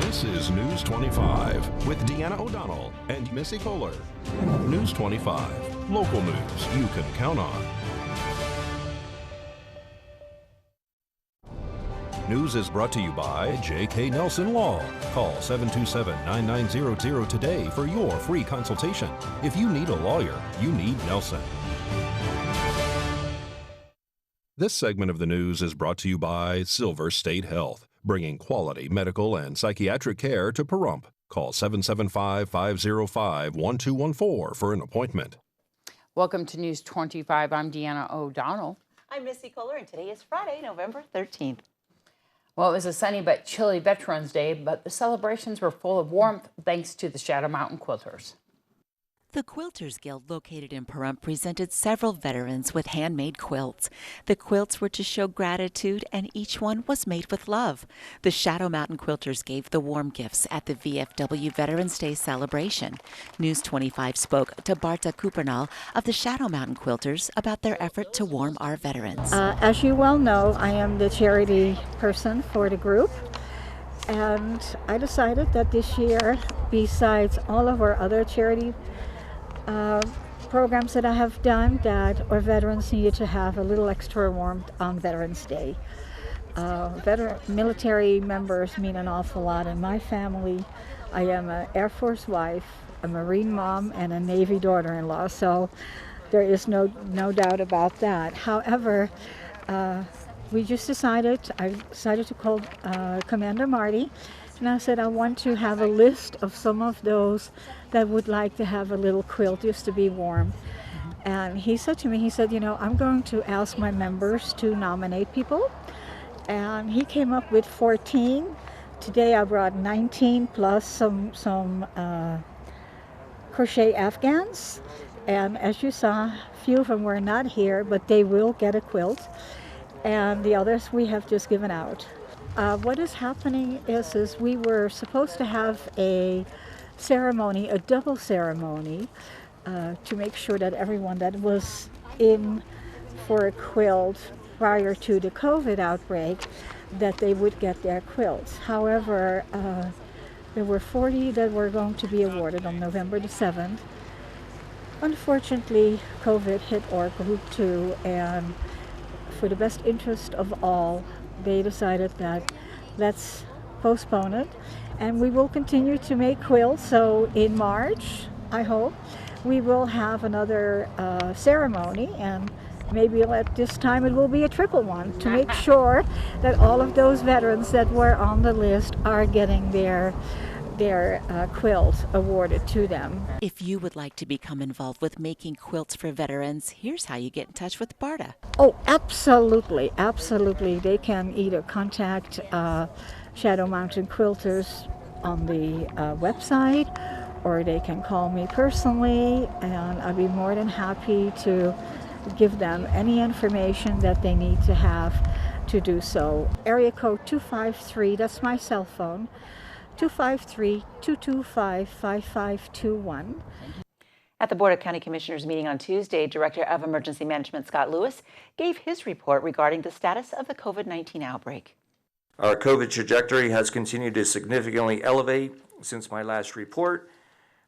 This is News 25 with Deanna O'Donnell and Missy Kohler. News 25, local news you can count on. News is brought to you by J.K. Nelson Law. Call 727-9900 today for your free consultation. If you need a lawyer, you need Nelson. This segment of the news is brought to you by Silver State Health, bringing quality medical and psychiatric care to Pahrump. Call 775-505-1214 for an appointment. Welcome to News 25. I'm Deanna O'Donnell. I'm Missy Kohler, and today is Friday, November 13th. Well, it was a sunny but chilly Veterans Day, but the celebrations were full of warmth thanks to the Shadow Mountain Quilters. The Quilters Guild, located in Pahrump, presented several veterans with handmade quilts. The quilts were to show gratitude, and each one was made with love. The Shadow Mountain Quilters gave the warm gifts at the VFW Veterans Day celebration. News 25 spoke to Bartha Cupernall of the Shadow Mountain Quilters about their effort to warm our veterans. As you well know, I am the charity person for the group. And I decided that this year, besides all of our other charity programs that I have done, that our veterans needed to have a little extra warmth on Veterans Day. Military members mean an awful lot in my family. I am an Air Force wife, a Marine mom, and a Navy daughter-in-law, so there is no doubt about that. However, I decided to call Commander Marty, and I said I want to have a list of some of those that would like to have a little quilt just to be warm. And he said to me, I'm going to ask my members to nominate people. And he came up with 14. Today I brought 19 plus some crochet Afghans. And as you saw, a few of them were not here, but they will get a quilt. And the others we have just given out. What is happening is we were supposed to have a ceremony, a double ceremony, to make sure that everyone that was in for a quilt prior to the COVID outbreak, that they would get their quilts. However, there were 40 that were going to be awarded on November the 7th. Unfortunately, COVID hit our group too, and for the best interest of all, they decided that let's postpone it, and we will continue to make quilts. So in March, I hope, we will have another ceremony, and maybe at this time it will be a triple one to make sure that all of those veterans that were on the list are getting their quilts awarded to them. If you would like to become involved with making quilts for veterans, here's how you get in touch with Bartha. Oh, absolutely, absolutely. They can either contact Shadow Mountain Quilters on the website, or they can call me personally, and I'd be more than happy to give them any information that they need to have to do so. Area code 253, that's my cell phone, 253-225-5521. At the Board of County Commissioners meeting on Tuesday, Director of Emergency Management Scott Lewis gave his report regarding the status of the COVID-19 outbreak. Our COVID trajectory has continued to significantly elevate since my last report.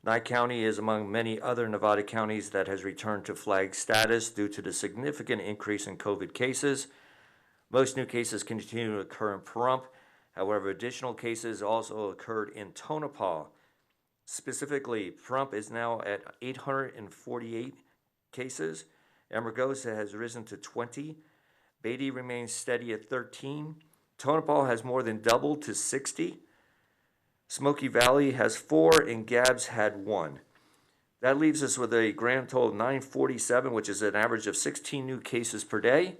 Nye County is among many other Nevada counties that has returned to flag status due to the significant increase in COVID cases. Most new cases continue to occur in Pahrump. However, additional cases also occurred in Tonopah. Specifically, Pahrump is now at 848 cases. Amargosa has risen to 20. Beatty remains steady at 13. Tonopah has more than doubled to 60. Smoky Valley has 4, and Gabbs had 1. That leaves us with a grand total of 947, which is an average of 16 new cases per day.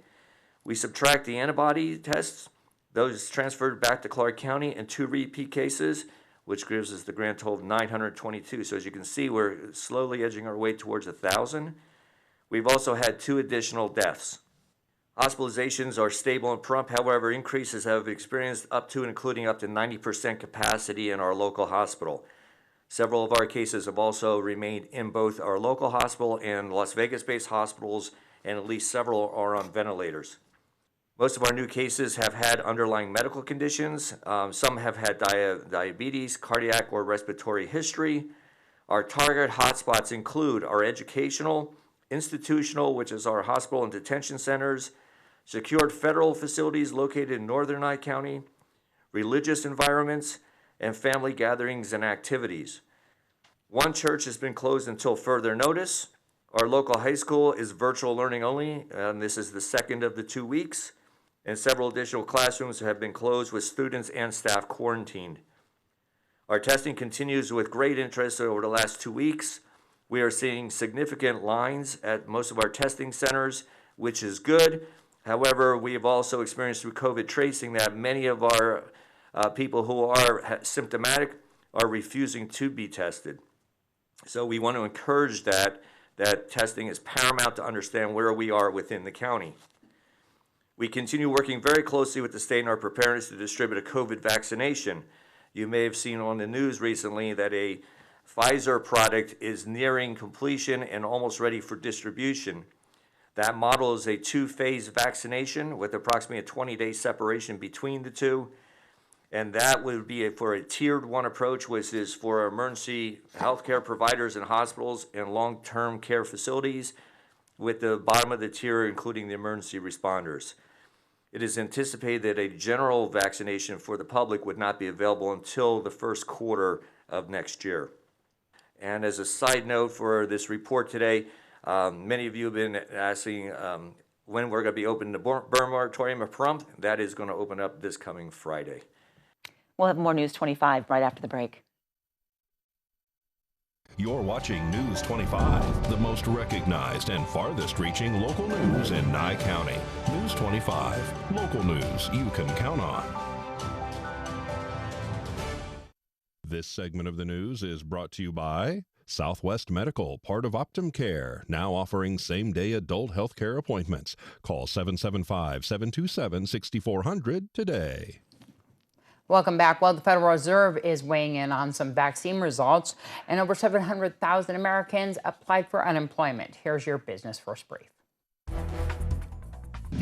We subtract the antibody tests, those transferred back to Clark County, and 2 repeat cases, which gives us the grand total of 922. So as you can see, we're slowly edging our way towards 1,000. We've also had 2 additional deaths. Hospitalizations are stable in Pahrump. However, increases have experienced up to and including up to 90% capacity in our local hospital. Several of our cases have also remained in both our local hospital and Las Vegas-based hospitals, and at least several are on ventilators. Most of our new cases have had underlying medical conditions. Some have had diabetes, cardiac, or respiratory history. Our target hotspots include our educational, institutional, which is our hospital and detention centers, secured federal facilities located in northern Nye County, religious environments, and family gatherings and activities. One church has been closed until further notice. Our local high school is virtual learning only, and this is the second of the 2 weeks, and several additional classrooms have been closed with students and staff quarantined. Our testing continues with great interest over the last 2 weeks. We are seeing significant lines at most of our testing centers, which is good. However, we have also experienced through COVID tracing that many of our people who are symptomatic are refusing to be tested. So we want to encourage that testing is paramount to understand where we are within the county. We continue working very closely with the state in our preparedness to distribute a COVID vaccination. You may have seen on the news recently that a Pfizer product is nearing completion and almost ready for distribution. That model is a 2-phase vaccination with approximately a 20-day separation between the two. And that would be for a tiered one approach, which is for emergency healthcare providers and hospitals and long-term care facilities, with the bottom of the tier including the emergency responders. It is anticipated that a general vaccination for the public would not be available until the first quarter of next year. And as a side note for this report today, many of you have been asking when we're going to be opening the burn moratorium of Pahrump. That is going to open up this coming Friday. We'll have more News 25 right after the break. You're watching News 25, the most recognized and farthest reaching local news in Nye County. News 25, local news you can count on. This segment of the news is brought to you by Southwest Medical, part of Optum Care, now offering same-day adult health care appointments. Call 775-727-6400 today. Welcome back. Well, the Federal Reserve is weighing in on some vaccine results, and over 700,000 Americans applied for unemployment. Here's your Business First Brief.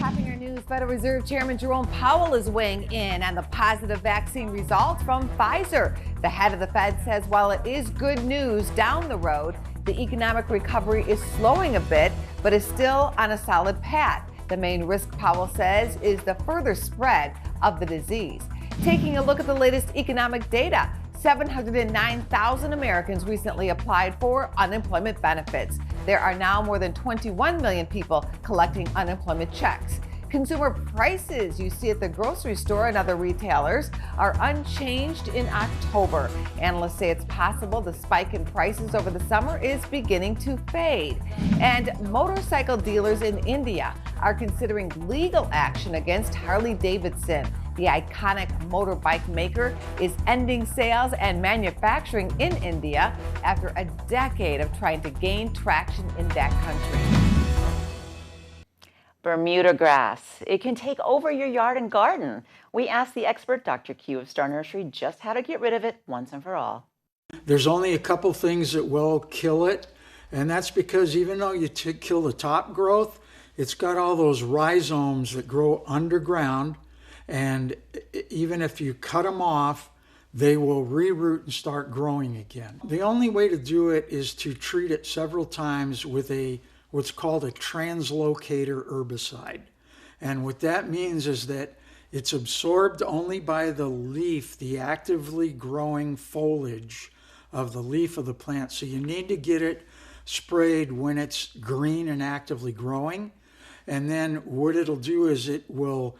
Topping our news, Federal Reserve Chairman Jerome Powell is weighing in on the positive vaccine results from Pfizer. The head of the Fed says while it is good news down the road, the economic recovery is slowing a bit, but is still on a solid path. The main risk, Powell says, is the further spread of the disease. Taking a look at the latest economic data, 709,000 Americans recently applied for unemployment benefits. There are now more than 21 million people collecting unemployment checks. Consumer prices you see at the grocery store and other retailers are unchanged in October. Analysts say it's possible the spike in prices over the summer is beginning to fade. And motorcycle dealers in India are considering legal action against Harley-Davidson. The iconic motorbike maker is ending sales and manufacturing in India after a decade of trying to gain traction in that country. Bermuda grass. It can take over your yard and garden. We asked the expert Dr. Q of Star Nursery just how to get rid of it once and for all. There's only a couple things that will kill it, and that's because even though you kill the top growth, it's got all those rhizomes that grow underground, and even if you cut them off, they will reroot and start growing again. The only way to do it is to treat it several times with what's called a translocator herbicide. And what that means is that it's absorbed only by the leaf, the actively growing foliage of the leaf of the plant. So you need to get it sprayed when it's green and actively growing. And then what it'll do is it will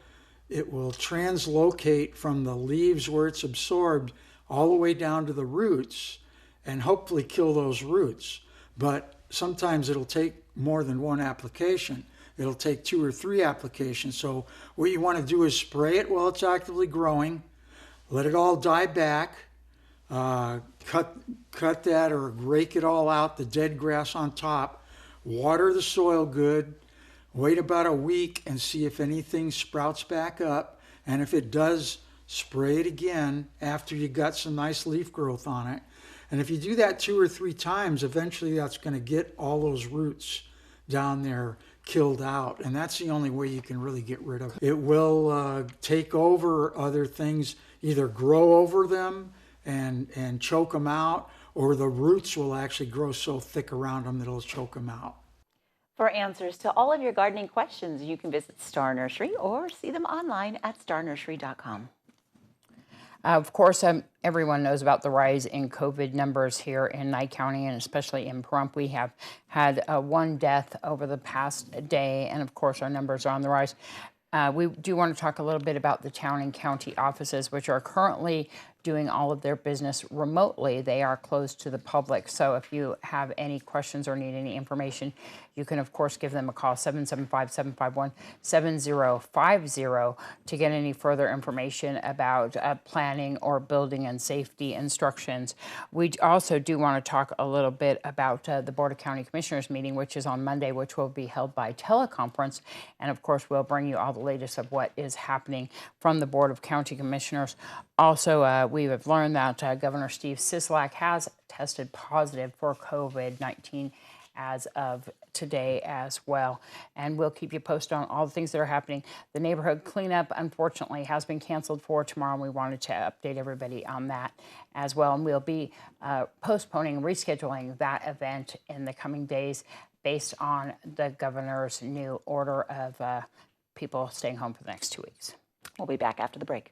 translocate from the leaves where it's absorbed all the way down to the roots and hopefully kill those roots. But sometimes it'll take more than one application. It'll take 2 or 3 applications. So what you want to do is spray it while it's actively growing, let it all die back, cut that or rake it all out, the dead grass on top, water the soil good, wait about a week and see if anything sprouts back up. And if it does, spray it again after you got some nice leaf growth on it. And if you do that 2 or 3 times, eventually that's going to get all those roots down there killed out, and that's the only way you can really get rid of it. It will take over other things, either grow over them and choke them out, or the roots will actually grow so thick around them that it'll choke them out. For answers to all of your gardening questions, you can visit Star Nursery or see them online at starnursery.com. Of course, everyone knows about the rise in COVID numbers here in Nye County, and especially in Pahrump. We have had one death over the past day, and of course our numbers are on the rise. We do want to talk a little bit about the town and county offices, which are currently doing all of their business remotely. They are closed to the public. So if you have any questions or need any information, you can, of course, give them a call, 775-751-7050, to get any further information about planning or building and safety instructions. We also do want to talk a little bit about the Board of County Commissioners meeting, which is on Monday, which will be held by teleconference. And of course, we'll bring you all the latest of what is happening from the Board of County Commissioners. Also, we have learned that Governor Steve Sisolak has tested positive for COVID-19 as of today as well. And we'll keep you posted on all the things that are happening. The neighborhood cleanup, unfortunately, has been canceled for tomorrow, and we wanted to update everybody on that as well. And we'll be postponing and rescheduling that event in the coming days based on the governor's new order of people staying home for the next 2 weeks. We'll be back after the break.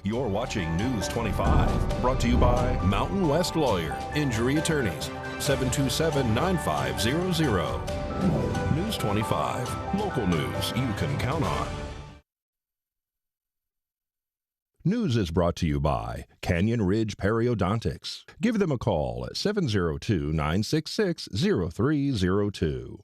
You're watching News 25, brought to you by Mountain West Lawyer, Injury Attorneys, 727-9500. News 25, local news you can count on. News is brought to you by Canyon Ridge Periodontics. Give them a call at 702-966-0302.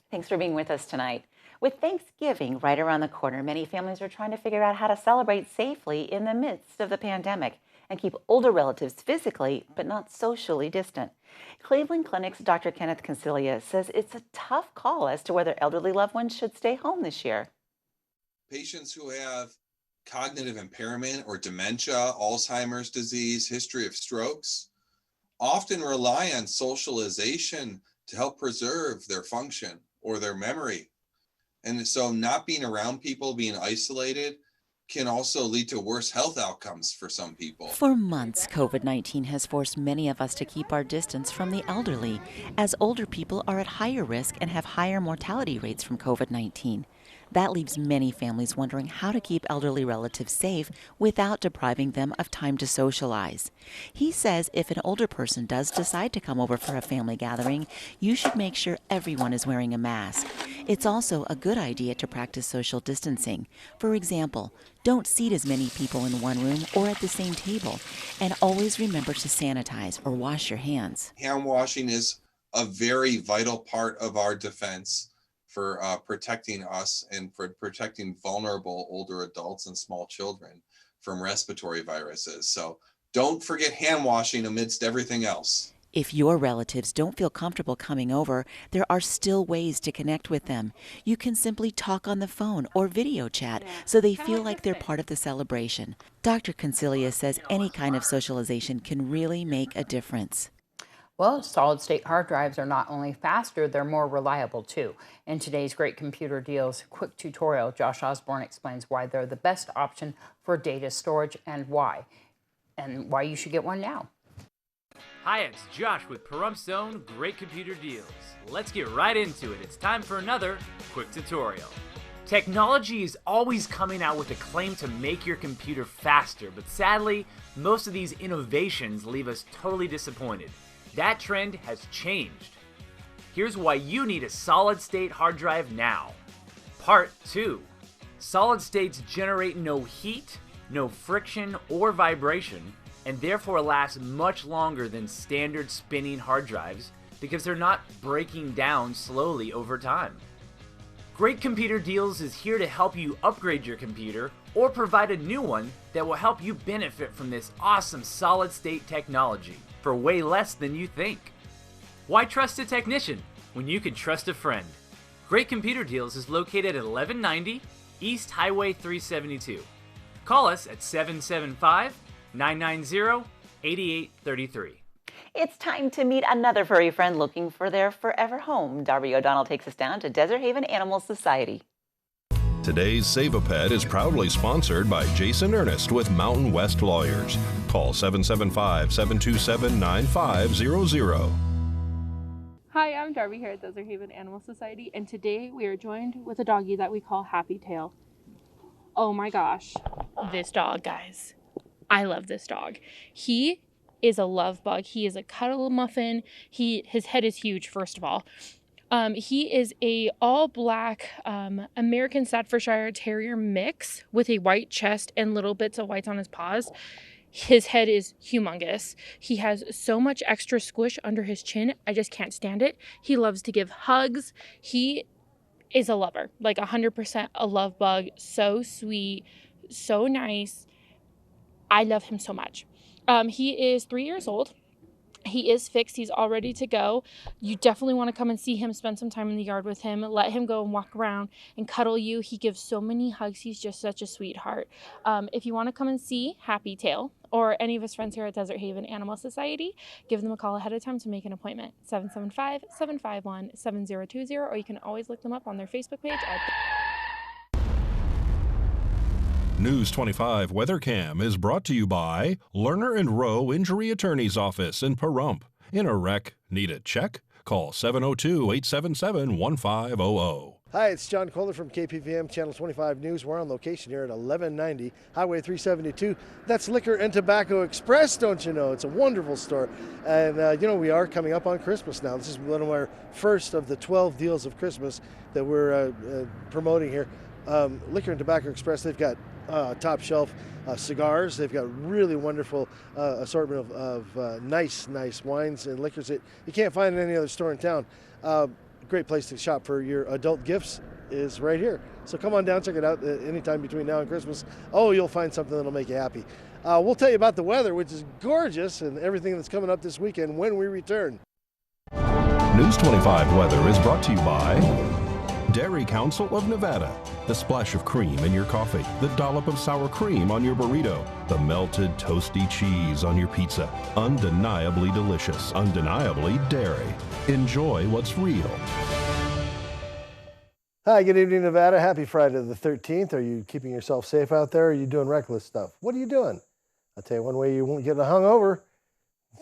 Thanks for being with us tonight. With Thanksgiving right around the corner, many families are trying to figure out how to celebrate safely in the midst of the pandemic and keep older relatives physically but not socially distant. Cleveland Clinic's Dr. Kenneth Concilia says it's a tough call as to whether elderly loved ones should stay home this year. Patients who have cognitive impairment or dementia, Alzheimer's disease, history of strokes, often rely on socialization to help preserve their function or their memory. And so not being around people, being isolated, can also lead to worse health outcomes for some people. For months, COVID-19 has forced many of us to keep our distance from the elderly, as older people are at higher risk and have higher mortality rates from COVID-19. That leaves many families wondering how to keep elderly relatives safe without depriving them of time to socialize. He says if an older person does decide to come over for a family gathering, you should make sure everyone is wearing a mask. It's also a good idea to practice social distancing. For example, don't seat as many people in one room or at the same table, and always remember to sanitize or wash your hands. Hand washing is a very vital part of our defense for protecting us and for protecting vulnerable older adults and small children from respiratory viruses. So don't forget hand washing amidst everything else. If your relatives don't feel comfortable coming over, there are still ways to connect with them. You can simply talk on the phone or video chat so they feel like they're part of the celebration. Dr. Concilia says any kind of socialization can really make a difference. Well, solid-state hard drives are not only faster, they're more reliable too. In today's Great Computer Deals quick tutorial, Josh Osborne explains why they're the best option for data storage and why you should get one now. Hi, it's Josh with Pahrump Own Great Computer Deals. Let's get right into it. It's time for another quick tutorial. Technology is always coming out with a claim to make your computer faster, but sadly, most of these innovations leave us totally disappointed. That trend has changed. Here's why you need a solid-state hard drive now. Part 2. Solid states generate no heat, no friction or vibration, and therefore last much longer than standard spinning hard drives because they're not breaking down slowly over time. Great Computer Deals is here to help you upgrade your computer or provide a new one that will help you benefit from this awesome solid-state technology for way less than you think. Why trust a technician when you can trust a friend? Great Computer Deals is located at 1190 East Highway 372. Call us at 775-990-8833. It's time to meet another furry friend looking for their forever home. Darby O'Donnell takes us down to Desert Haven Animal Society. Today's Save a Pet is proudly sponsored by Jason Ernest with Mountain West Lawyers. Call 775-727-9500. Hi, I'm Darby here at Desert Haven Animal Society, and today we are joined with a doggie that we call Happy Tail. Oh my gosh, this dog, guys. I love this dog. He is a love bug. He is a cuddle muffin. His head is huge, first of all. He is a all black American Staffordshire Terrier mix with a white chest and little bits of whites on his paws. His head is humongous. He has so much extra squish under his chin. I just can't stand it. He loves to give hugs. He is a lover, like 100% a love bug. So sweet, so nice. I love him so much. He is 3 years old. He is fixed. He's all ready to go. You definitely want to come and see him, spend some time in the yard with him, let him go and walk around and cuddle you. He gives so many hugs. He's just such a sweetheart. If you want to come and see Happy Tail or any of his friends here at Desert Haven Animal Society, give them a call ahead of time to make an appointment. 775-751-7020, or you can always look them up on their Facebook page at News 25 Weather Cam is brought to you by Lerner and Rowe Injury Attorney's Office in Pahrump. In a wreck, need a check? Call 702-877-1500. Hi, it's John Kohler from KPVM Channel 25 News. We're on location here at 1190 Highway 372. That's Liquor and Tobacco Express, don't you know? It's a wonderful store. And, we are coming up on Christmas now. This is one of our first of the 12 deals of Christmas that we're promoting here. Liquor and Tobacco Express, they've got top shelf cigars. They've got really wonderful assortment of nice wines and liquors that you can't find in any other store in town. Great place to shop for your adult gifts is right here. So come on down, check it out anytime between now and Christmas. Oh, you'll find something that'll make you happy. We'll tell you about the weather, which is gorgeous, and everything that's coming up this weekend when we return. News 25 Weather is brought to you by Dairy Council of Nevada. The splash of cream in your coffee, the dollop of sour cream on your burrito, the melted toasty cheese on your pizza. Undeniably delicious, undeniably dairy. Enjoy what's real. Hi, good evening, Nevada. Happy Friday the 13th. Are you keeping yourself safe out there, or are you doing reckless stuff? What are you doing? I'll tell you one way you won't get hungover.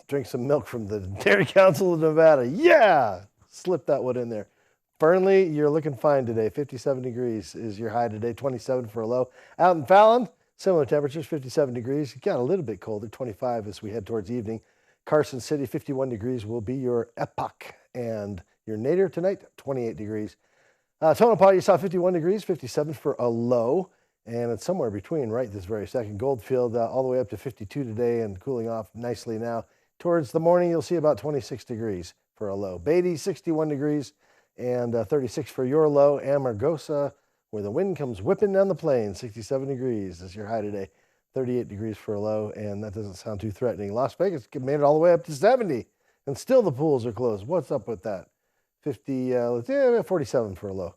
Drink some milk from the Dairy Council of Nevada. Yeah! Slip that one in there. Fernley, you're looking fine today. 57 degrees is your high today, 27 for a low. Out in Fallon, similar temperatures, 57 degrees. It got a little bit colder, 25 as we head towards evening. Carson City, 51 degrees will be your epoch. And your nadir tonight, 28 degrees. Tonopah, you saw 51 degrees, 57 for a low. And it's somewhere between right this very second. Goldfield, all the way up to 52 today and cooling off nicely now. Towards the morning, you'll see about 26 degrees for a low. Beatty, 61 degrees. And 36 for your low. Amargosa, where the wind comes whipping down the plain, 67 degrees is your high today, 38 degrees for a low, and that doesn't sound too threatening. Las Vegas made it all the way up to 70, and still the pools are closed. What's up with that? 47 for a low.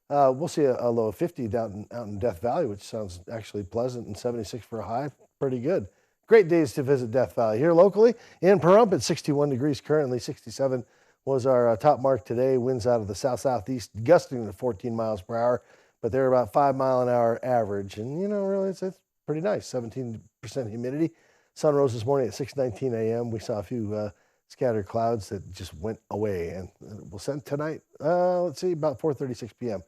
We'll see a low of 50 out in Death Valley, which sounds actually pleasant, and 76 for a high. Pretty good. Great days to visit Death Valley. Here locally, in Pahrump, it's 61 degrees currently, 67 was our top mark today. Winds out of the south-southeast, gusting to 14 miles per hour, but they're about 5 mile an hour average. And, really, it's pretty nice, 17% humidity. Sun rose this morning at 6:19 a.m. We saw a few scattered clouds that just went away. And we'll send tonight, let's see, about 4:36 p.m.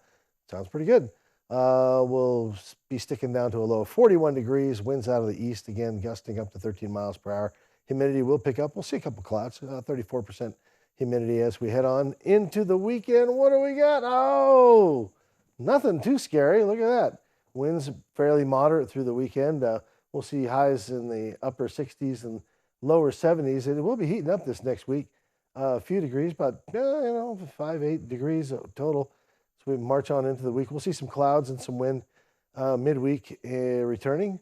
Sounds pretty good. We'll be sticking down to a low of 41 degrees. Winds out of the east, again, gusting up to 13 miles per hour. Humidity will pick up. We'll see a couple clouds, 34% humidity as we head on into the weekend. What do we got? Oh, nothing too scary. Look at that. Winds fairly moderate through the weekend. We'll see highs in the upper 60s and lower 70s. And it will be heating up this next week. A few degrees, about 5-8 degrees total. So we march on into the week. We'll see some clouds and some wind midweek returning.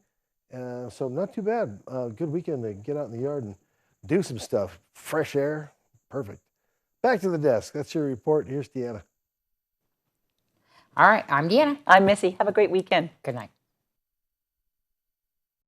So not too bad. Good weekend to get out in the yard and do some stuff. Fresh air. Perfect. Back to the desk. That's your report. Here's Deanna. All right, I'm Deanna. I'm Missy. Have a great weekend. Good night.